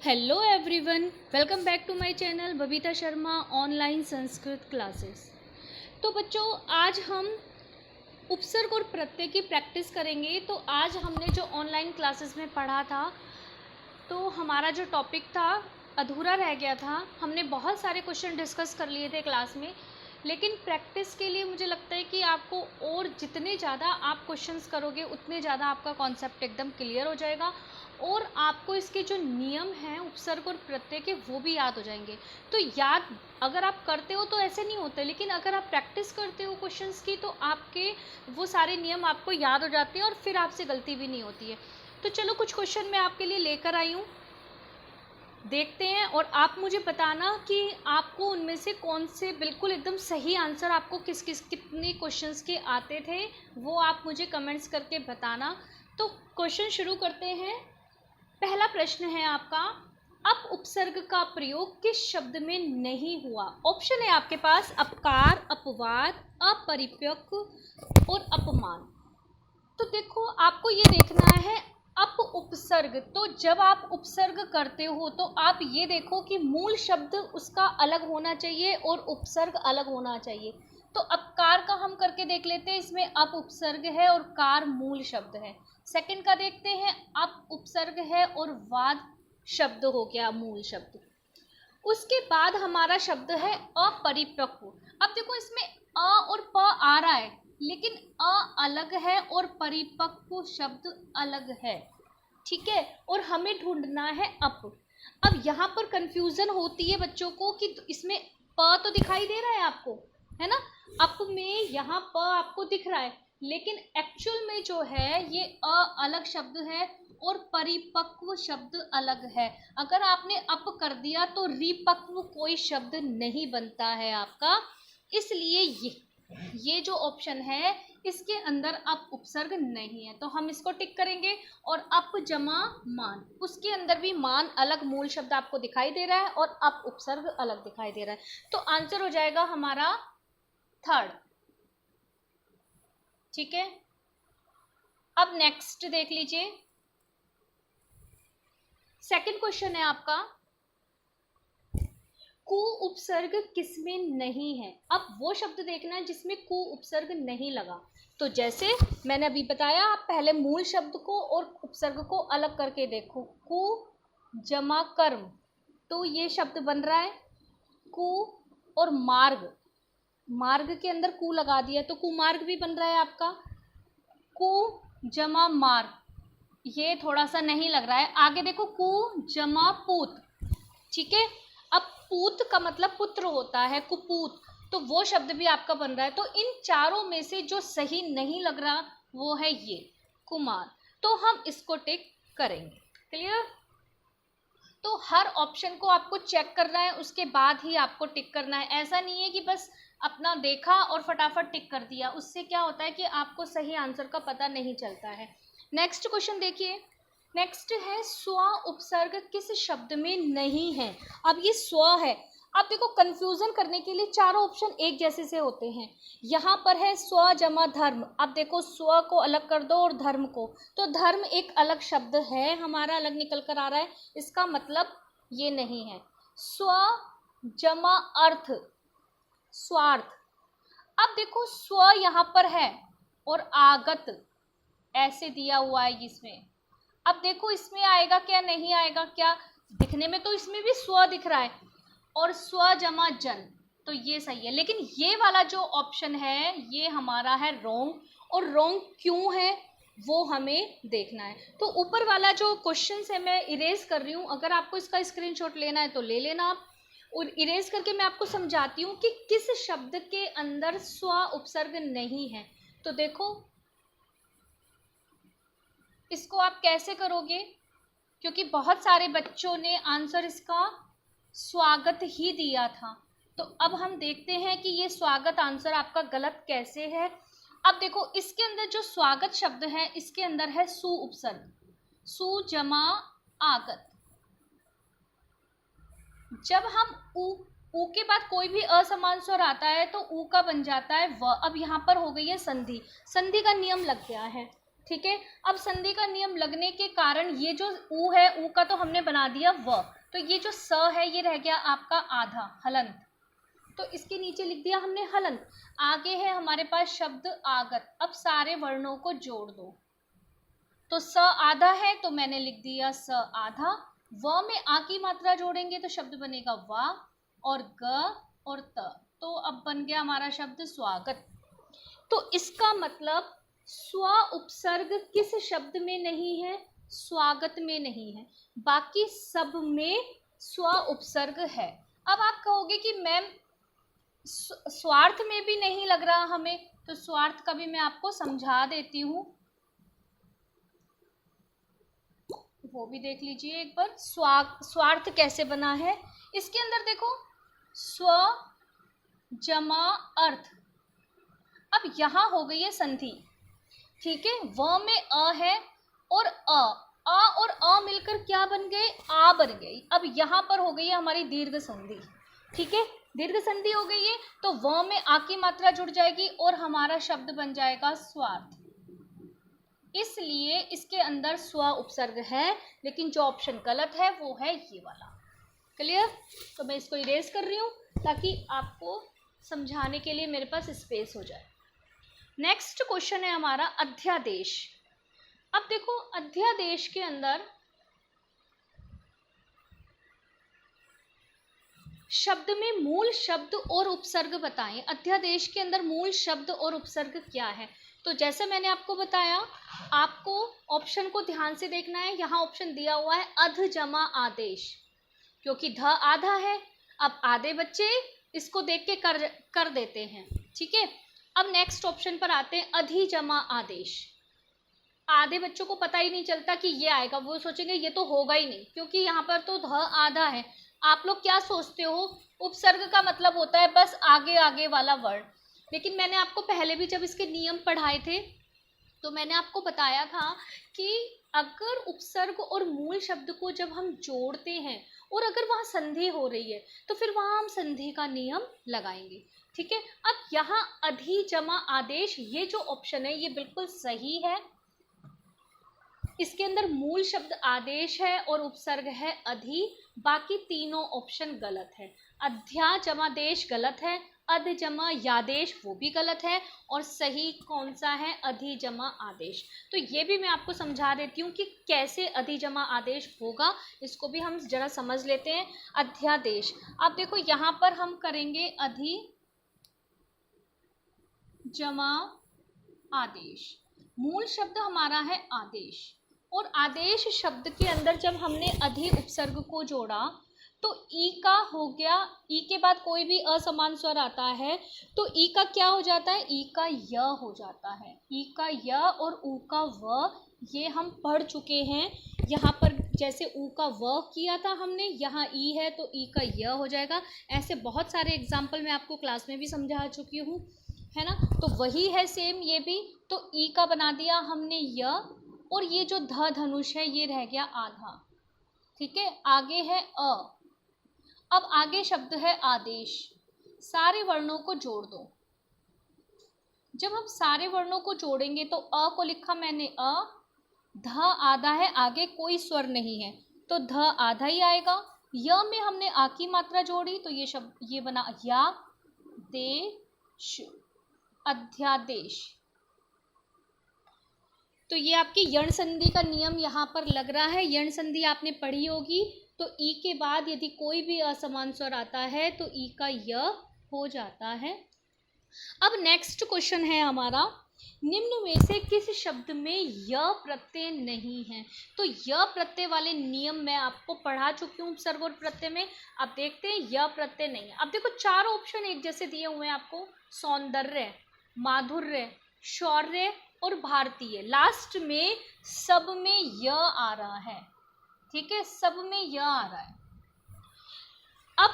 Hello everyone, welcome back to my channel Babita Sharma online Sanskrit classes. तो बच्चों, आज हम उपसर्ग और प्रत्यय की प्रैक्टिस करेंगे। तो आज हमने जो ऑनलाइन क्लासेस में पढ़ा था, तो हमारा जो टॉपिक था अधूरा रह गया था। हमने बहुत सारे क्वेश्चन डिस्कस कर लिए थे क्लास में, लेकिन प्रैक्टिस के लिए मुझे लगता है कि आपको और जितने ज़्यादा आप क्वेश्चंस करोगे उतने ज़्यादा आपका कॉन्सेप्ट एकदम क्लियर हो जाएगा और आपको इसके जो नियम हैं उपसर्ग और प्रत्यय के वो भी याद हो जाएंगे। तो याद अगर आप करते हो तो ऐसे नहीं होते, लेकिन अगर आप प्रैक्टिस करते हो क्वेश्चंस की तो आपके वो सारे नियम आपको याद हो जाते हैं और फिर आपसे गलती भी नहीं होती है। तो चलो कुछ क्वेश्चन मैं आपके लिए लेकर आई हूँ, देखते हैं और आप मुझे बताना कि आपको उनमें से कौन से बिल्कुल एकदम सही आंसर आपको कितने क्वेश्चंस के आते थे, वो आप मुझे कमेंट्स करके बताना। तो क्वेश्चन शुरू करते हैं। पहला प्रश्न है आपका, अप उपसर्ग का प्रयोग किस शब्द में नहीं हुआ? ऑप्शन है आपके पास अपकार, अपवाद, अपरिपक्व और अपमान। तो देखो, आपको ये देखना है अप उपसर्ग। तो जब आप उपसर्ग करते हो तो आप ये देखो कि मूल शब्द उसका अलग होना चाहिए और उपसर्ग अलग होना चाहिए। तो अपकार का हम करके देख लेते हैं, इसमें अप उपसर्ग है और कार मूल शब्द है। सेकंड का देखते हैं, अप उपसर्ग है और वाद शब्द हो गया मूल शब्द। उसके बाद हमारा शब्द है अपरिपक्व। अब देखो, इसमें अ और प आ रहा है, लेकिन अ अलग है और परिपक्व शब्द अलग है, ठीक है। और हमें ढूंढना है अप। अब यहाँ पर कंफ्यूजन होती है बच्चों को कि इसमें प तो दिखाई दे रहा है आपको, है ना, अप में यहाँ प आपको दिख रहा है, लेकिन एक्चुअल में जो है ये अ अलग शब्द है और परिपक्व शब्द अलग है। अगर आपने अप कर दिया तो रिपक्व कोई शब्द नहीं बनता है आपका, इसलिए ये जो ऑप्शन है इसके अंदर अप उपसर्ग नहीं है, तो हम इसको टिक करेंगे। और अप जमा मान, उसके अंदर भी मान अलग मूल शब्द आपको दिखाई दे रहा है और अप उपसर्ग अलग दिखाई दे रहा है, तो आंसर हो जाएगा हमारा थर्ड, ठीक है। अब नेक्स्ट देख लीजिए, सेकंड क्वेश्चन है आपका, कु उपसर्ग किसमें नहीं है? अब वो शब्द देखना है जिसमें कु उपसर्ग नहीं लगा। तो जैसे मैंने अभी बताया, आप पहले मूल शब्द को और उपसर्ग को अलग करके देखो। कु जमा कर्म, तो ये शब्द बन रहा है कु, और मार्ग, मार्ग के अंदर कु लगा दिया तो कुमार्ग भी बन रहा है आपका। कु जमा मार्ग, ये थोड़ा सा नहीं लग रहा है। आगे देखो, कु जमा पूत, ठीक है। अब पूत का मतलब पुत्र होता है, कुपूत, तो वो शब्द भी आपका बन रहा है। तो इन चारों में से जो सही नहीं लग रहा वो है ये कुमार, तो हम इसको टिक करेंगे। क्लियर? तो हर ऑप्शन को आपको चेक करना है, उसके बाद ही आपको टिक करना है। ऐसा नहीं है कि बस अपना देखा और फटाफट टिक कर दिया, उससे क्या होता है कि आपको सही आंसर का पता नहीं चलता है। नेक्स्ट क्वेश्चन देखिए, नेक्स्ट है स्व उपसर्ग किस शब्द में नहीं है? अब ये स्व है। अब देखो, कंफ्यूजन करने के लिए चारों ऑप्शन एक जैसे से होते हैं। यहाँ पर है स्व जमा धर्म। अब देखो, स्व को अलग कर दो और धर्म को, तो धर्म एक अलग शब्द है हमारा, अलग निकल कर आ रहा है, इसका मतलब ये नहीं है। स्व जमा अर्थ, स्वार्थ। अब देखो, स्व यहाँ पर है और आगत ऐसे दिया हुआ है इसमें। अब देखो, इसमें आएगा क्या नहीं आएगा क्या? दिखने में तो इसमें भी स्व दिख रहा है और स्व जमा जन, तो ये सही है। लेकिन ये वाला जो ऑप्शन है ये हमारा है रॉन्ग, और रॉन्ग क्यों है वो हमें देखना है। तो ऊपर वाला जो क्वेश्चन है मैं इरेज कर रही हूँ, अगर आपको इसका स्क्रीनशॉट लेना है तो ले लेना आप, और इरेज करके मैं आपको समझाती हूँ कि किस शब्द के अंदर स्व उपसर्ग नहीं है। तो देखो, इसको आप कैसे करोगे, क्योंकि बहुत सारे बच्चों ने आंसर इसका स्वागत ही दिया था। तो अब हम देखते हैं कि ये स्वागत आंसर आपका गलत कैसे है। अब देखो, इसके अंदर जो स्वागत शब्द है इसके अंदर है सु उपसर्ग, सु जमा आगत। जब हम उ के बाद कोई भी असमान स्वर आता है तो उ का बन जाता है व। अब यहाँ पर हो गई है संधि, संधि का नियम लग गया है, ठीक है। अब संधि का नियम लगने के कारण ये जो ऊ है, ऊ का तो हमने बना दिया व, तो ये जो स है ये रह गया आपका आधा हलंत, तो इसके नीचे लिख दिया हमने हलंत। आगे है हमारे पास शब्द आगत। अब सारे वर्णों को जोड़ दो, तो स आधा है तो मैंने लिख दिया स आधा। व में आ की मात्रा जोड़ेंगे तो शब्द बनेगा वा, और ग और त, तो अब बन गया हमारा शब्द स्वागत। तो इसका मतलब स्व उपसर्ग किस शब्द में नहीं है? स्वागत में नहीं है, बाकी सब में स्व उपसर्ग है। अब आप कहोगे कि मैम स्वार्थ में भी नहीं लग रहा हमें, तो स्वार्थ का भी मैं आपको समझा देती हूँ, वो भी देख लीजिए एक बार। स्वार्थ कैसे बना है, इसके अंदर देखो स्व जमा अर्थ। अब यहाँ हो गई है संधि, ठीक है। व में अ है और आ और अ मिलकर क्या बन गए? आ बन गई। अब यहाँ पर हो गई है हमारी दीर्घ संधि, ठीक है। दीर्घ संधि हो गई है तो व में आ की मात्रा जुड़ जाएगी और हमारा शब्द बन जाएगा स्वार्थ। इसलिए इसके अंदर स्व उपसर्ग है, लेकिन जो ऑप्शन गलत है वो है ये वाला। क्लियर? तो मैं इसको इरेज कर रही हूँ ताकि आपको समझाने के लिए मेरे पास स्पेस हो जाए। नेक्स्ट क्वेश्चन है हमारा अध्यादेश। अब देखो अध्यादेश के अंदर शब्द में मूल शब्द और उपसर्ग बताएं। अध्यादेश के अंदर मूल शब्द और उपसर्ग क्या है? तो जैसे मैंने आपको बताया, आपको ऑप्शन को ध्यान से देखना है। यहाँ ऑप्शन दिया हुआ है अध जमा आदेश, क्योंकि ध आधा है। अब आधे बच्चे इसको देख के कर देते हैं, ठीक है। अब नेक्स्ट ऑप्शन पर आते हैं अधि जमा आदेश। आधे बच्चों को पता ही नहीं चलता कि ये आएगा, वो सोचेंगे ये तो होगा ही नहीं, क्योंकि यहाँ पर तो ध आधा है। आप लोग क्या सोचते हो, उपसर्ग का मतलब होता है बस आगे आगे वाला वर्ड, लेकिन मैंने आपको पहले भी जब इसके नियम पढ़ाए थे तो मैंने आपको बताया था कि अगर उपसर्ग और मूल शब्द को जब हम जोड़ते हैं और अगर वहाँ संधि हो रही है तो फिर वहाँ हम संधि का नियम लगाएंगे, ठीक है। अब यहाँ अधि जमा आदेश, ये जो ऑप्शन है ये बिल्कुल सही है। इसके अंदर मूल शब्द आदेश है और उपसर्ग है अधि, बाकी तीनों ऑप्शन गलत है। अध्या जमा देश गलत है, अध जमा यादेश वो भी गलत है, और सही कौन सा है? अधि जमा आदेश। तो ये भी मैं आपको समझा देती हूँ कि कैसे अधि जमा आदेश होगा, इसको भी हम जरा समझ लेते हैं। अध्यादेश, अब देखो यहाँ पर हम करेंगे अधि जमा आदेश। मूल शब्द हमारा है आदेश, और आदेश शब्द के अंदर जब हमने अधि उपसर्ग को जोड़ा तो ई का हो गया, ई के बाद कोई भी असमान स्वर आता है तो ई का क्या हो जाता है? ई का य हो जाता है। ई का य और ऊ का व, ये हम पढ़ चुके हैं। यहाँ पर जैसे ऊ का व किया था हमने, यहाँ ई है तो ई का य हो जाएगा। ऐसे बहुत सारे एग्जाम्पल मैं आपको क्लास में भी समझा चुकी हूँ, है ना। तो वही है सेम ये भी, तो ई का बना दिया हमने य, और ये जो ध धनुष है ये रह गया आधा, ठीक है। आगे है अ। अब आगे शब्द है आदेश। सारे वर्णों को जोड़ दो। जब हम सारे वर्णों को जोड़ेंगे तो अ को लिखा मैंने अ, ध आधा है, आगे कोई स्वर नहीं है तो ध आधा ही आएगा। य में हमने आ की मात्रा जोड़ी तो ये शब्द ये बना या देश, अध्यादेश। तो ये आपकी यण संधि का नियम यहाँ पर लग रहा है। यण संधि आपने पढ़ी होगी, तो ई के बाद यदि कोई भी असमान स्वर आता है तो ई का य हो जाता है। अब नेक्स्ट क्वेश्चन है हमारा, निम्न में से किस शब्द में य प्रत्यय नहीं है? तो य प्रत्यय वाले नियम मैं आपको पढ़ा चुकी हूँ उपसर्ग और प्रत्यय में। अब देखते हैं य प्रत्यय नहीं है। अब देखो चार ऑप्शन एक जैसे दिए हुए हैं आपको, सौंदर्य, माधुर्य, शौर्य और भारतीय। लास्ट में सब में य आ रहा है, ठीक है, सब में य आ रहा है। अब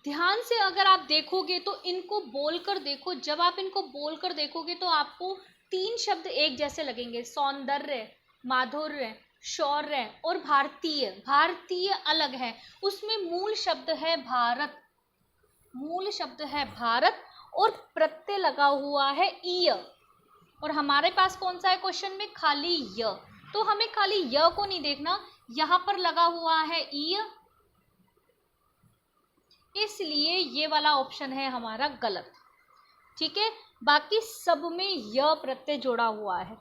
ध्यान से अगर आप देखोगे तो इनको बोलकर देखो, जब आप इनको बोलकर देखोगे तो आपको तीन शब्द एक जैसे लगेंगे, सौंदर्य, माधुर्य, शौर्य और भारतीय। भारतीय अलग है, उसमें मूल शब्द है भारत, मूल शब्द है भारत और प्रत्यय लगा हुआ है ईय, और हमारे पास कौन सा है क्वेश्चन में, खाली य। तो हमें खाली य को नहीं देखना, यहाँ पर लगा हुआ है इ, इसलिए ये वाला ऑप्शन है हमारा गलत। ठीक है, बाकी सब में य प्रत्यय जोड़ा हुआ है।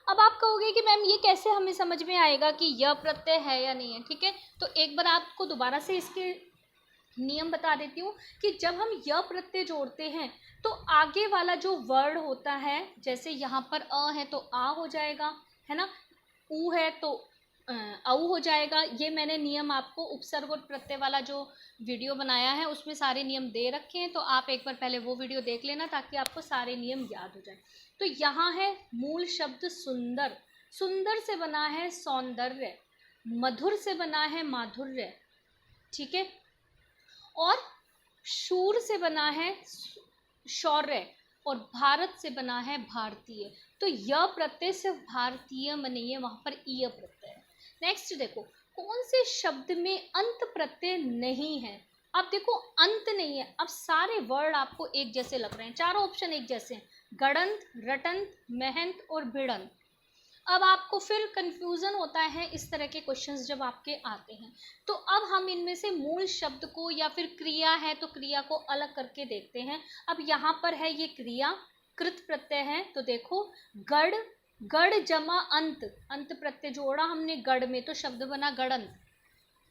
अब आप कहोगे कि मैम ये कैसे हमें समझ में आएगा कि य प्रत्यय है या नहीं है। ठीक है, तो एक बार आपको दोबारा से इसके नियम बता देती हूँ कि जब हम य प्रत्यय जोड़ते हैं तो आगे वाला जो वर्ड होता है, जैसे यहाँ पर अ है तो आ हो जाएगा, है ना, ऊ है तो औ हो जाएगा। ये मैंने नियम आपको उपसर्ग और प्रत्यय वाला जो वीडियो बनाया है उसमें सारे नियम दे रखे हैं, तो आप एक बार पहले वो वीडियो देख लेना ताकि आपको सारे नियम याद हो जाए। तो यहाँ है मूल शब्द सुंदर, सुंदर से बना है सौंदर्य, मधुर से बना है माधुर्य, ठीक है, और शूर से बना है शौर्य, और भारत से बना है भारतीय। तो य प्रत्यय सिर्फ भारतीय में नहीं है, वहाँ पर ईय प्रत्यय है। नेक्स्ट देखो, कौन से शब्द में अंत प्रत्यय नहीं है। अब देखो अंत नहीं है, अब सारे वर्ड आपको एक जैसे लग रहे हैं, चारों ऑप्शन एक जैसे हैं, गड़ंत, रटंत, महंत और भिड़ंत। अब आपको फिर कंफ्यूजन होता है इस तरह के क्वेश्चंस जब आपके आते हैं। तो अब हम इनमें से मूल शब्द को या फिर क्रिया है तो क्रिया को अलग करके देखते हैं। अब यहाँ पर है ये क्रिया, कृत प्रत्यय है, तो देखो गढ़, गढ़ जमा अंत, अंत प्रत्यय जोड़ा हमने गढ़ में तो शब्द बना गड़ंत।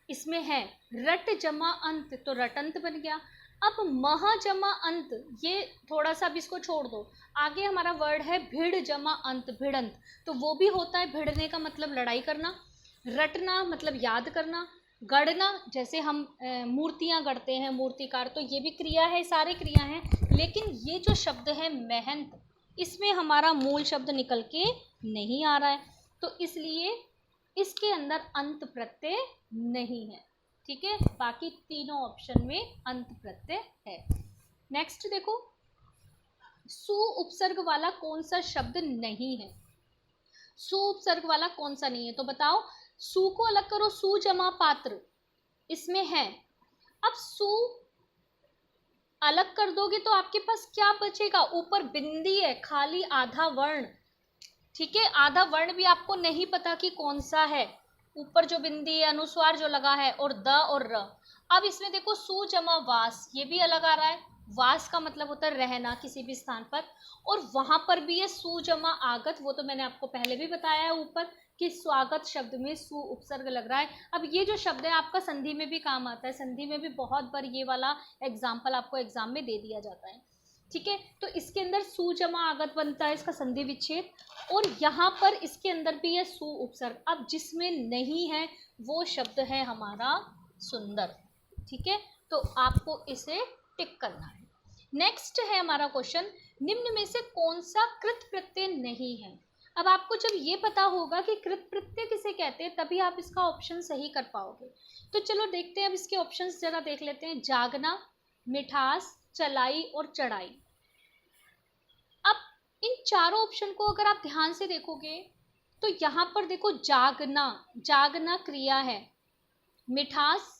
इसमें है रट जमा अंत तो रटंत बन गया। अब मह जमा अंत, ये थोड़ा सा अब इसको छोड़ दो, आगे हमारा वर्ड है भिड़ जमा अंत भिड़ंत, तो वो भी होता है, भिड़ने का मतलब लड़ाई करना, रटना मतलब याद करना, गढ़ना जैसे हम मूर्तियां गढ़ते हैं मूर्तिकार, तो ये भी क्रिया है, सारे क्रिया हैं। लेकिन ये जो शब्द है महंत, इसमें हमारा मूल शब्द निकल के नहीं आ रहा है, तो इसलिए इसके अंदर अंत प्रत्यय नहीं है। ठीक है, बाकी तीनों ऑप्शन में अंत प्रत्यय है। नेक्स्ट देखो, सु उपसर्ग वाला कौन सा शब्द नहीं है, सु उपसर्ग वाला कौन सा नहीं है, तो बताओ। सु को अलग करो, सु जमा पात्र, इसमें है। अब सु अलग कर दोगे तो आपके पास क्या बचेगा, ऊपर बिंदी है, खाली आधा वर्ण। ठीक है, आधा वर्ण भी आपको नहीं पता कि कौन सा है, ऊपर जो बिंदी है, अनुस्वार जो लगा है, और द और र। अब इसमें देखो सु जमा वास, ये भी अलग आ रहा है, वास का मतलब होता है रहना किसी भी स्थान पर, और वहां पर भी ये सु जमा आगत, वो तो मैंने आपको पहले भी बताया है ऊपर कि स्वागत शब्द में सु उपसर्ग लग रहा है। अब ये जो शब्द है आपका संधि में भी काम आता है, संधि में भी बहुत बार ये वाला एग्जाम्पल आपको एग्जाम में दे दिया जाता है। ठीक है, तो इसके अंदर सु जमा आगत बनता है, इसका संधि विच्छेद, और यहाँ पर इसके अंदर भी है सु उपसर्ग। अब जिसमें नहीं है वो शब्द है हमारा सुंदर। ठीक है, तो आपको इसे टिक करना है। नेक्स्ट है हमारा क्वेश्चन, निम्न में से कौन सा कृत प्रत्यय नहीं है। अब आपको जब ये पता होगा कि कृत प्रत्यय किसे कहते हैं तभी आप इसका ऑप्शन सही कर पाओगे। तो चलो देखते हैं, अब इसके ऑप्शंस जरा देख लेते हैं। जागना, मिठास, चलाई और चढ़ाई। अब इन चारों ऑप्शन को अगर आप ध्यान से देखोगे तो यहाँ पर देखो जागना, जागना क्रिया है, मिठास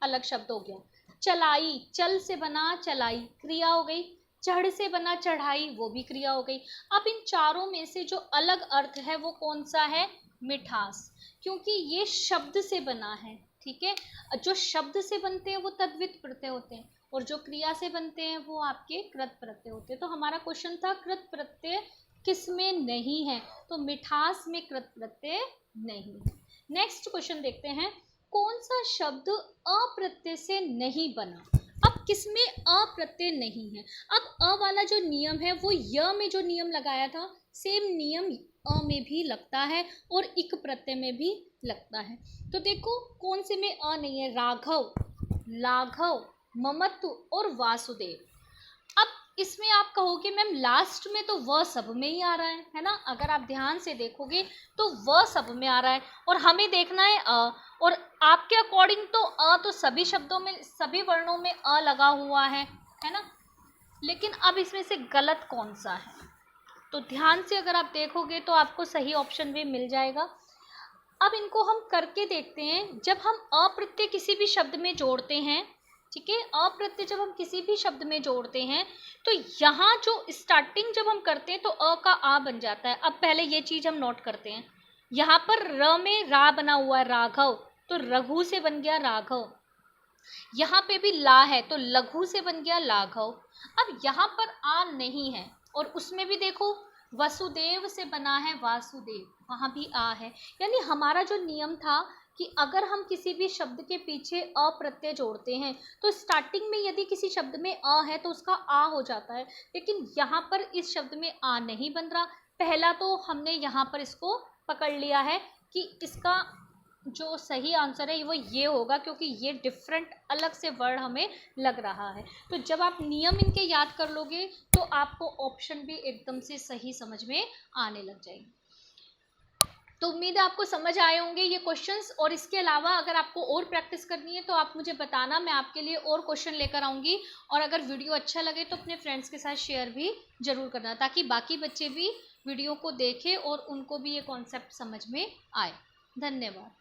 अलग शब्द हो गया, चलाई चल से बना चलाई क्रिया हो गई, चढ़ से बना चढ़ाई वो भी क्रिया हो गई। अब इन चारों में से जो अलग अर्थ है वो कौन सा है, मिठास, क्योंकि ये शब्द से बना है। ठीक है, जो शब्द से बनते हैं वो तद्वित प्रत्यय होते हैं, और जो क्रिया से बनते हैं वो आपके कृत प्रत्यय होते हैं। तो हमारा क्वेश्चन था कृत प्रत्यय किस में नहीं है, तो मिठास में कृत प्रत्यय नहीं है। नेक्स्ट क्वेश्चन देखते हैं, कौन सा शब्द अप्रत्यय से नहीं बना। अब किसमें अप्रत्यय नहीं है। अब अ वाला जो नियम है वो य में जो नियम लगाया था सेम नियम अ में भी लगता है और इक प्रत्यय में भी लगता है। तो देखो कौन से में अ नहीं है, राघव, लाघव, ममत्व और वासुदेव। अब इसमें आप कहोगे मैम लास्ट में तो वह सब में ही आ रहा है ना। अगर आप ध्यान से देखोगे तो वह सब में आ रहा है और हमें देखना है अ, और आपके अकॉर्डिंग तो अ तो सभी शब्दों में सभी वर्णों में अ लगा हुआ है ना। लेकिन अब इसमें से गलत कौन सा है, तो ध्यान से अगर आप देखोगे तो आपको सही ऑप्शन भी मिल जाएगा। अब इनको हम करके देखते हैं। जब हम अप्रत्यय किसी भी शब्द में जोड़ते हैं ठीक है। अ प्रत्यय जब हम किसी भी शब्द में जोड़ते हैं तो यहाँ जो स्टार्टिंग जब हम करते हैं तो अ का आ बन जाता है। अब पहले ये चीज हम नोट करते हैं, यहाँ पर र में रा बना हुआ है राघव, तो रघु से बन गया राघव। यहाँ पे भी ला है तो लघु से बन गया लाघव। अब यहाँ पर आ नहीं है और उसमें भी देखो वसुदेव से बना है वासुदेव, वहां भी आ है। यानी हमारा जो नियम था कि अगर हम किसी भी शब्द के पीछे अ प्रत्यय जोड़ते हैं तो स्टार्टिंग में यदि किसी शब्द में अ है तो उसका आ हो जाता है, लेकिन यहाँ पर इस शब्द में आ नहीं बन रहा। पहला तो हमने यहाँ पर इसको पकड़ लिया है कि इसका जो सही आंसर है वो ये होगा, क्योंकि ये डिफरेंट अलग से वर्ड हमें लग रहा है। तो जब आप नियम इनके याद कर लोगे तो आपको ऑप्शन भी एकदम से सही समझ में आने लग जाएगी। तो उम्मीद है आपको समझ आए होंगे ये क्वेश्चंस, और इसके अलावा अगर आपको और प्रैक्टिस करनी है तो आप मुझे बताना, मैं आपके लिए और क्वेश्चन लेकर आऊँगी। और अगर वीडियो अच्छा लगे तो अपने फ्रेंड्स के साथ शेयर भी जरूर करना, ताकि बाकी बच्चे भी वीडियो को देखें और उनको भी ये कॉन्सेप्ट समझ में आए। धन्यवाद।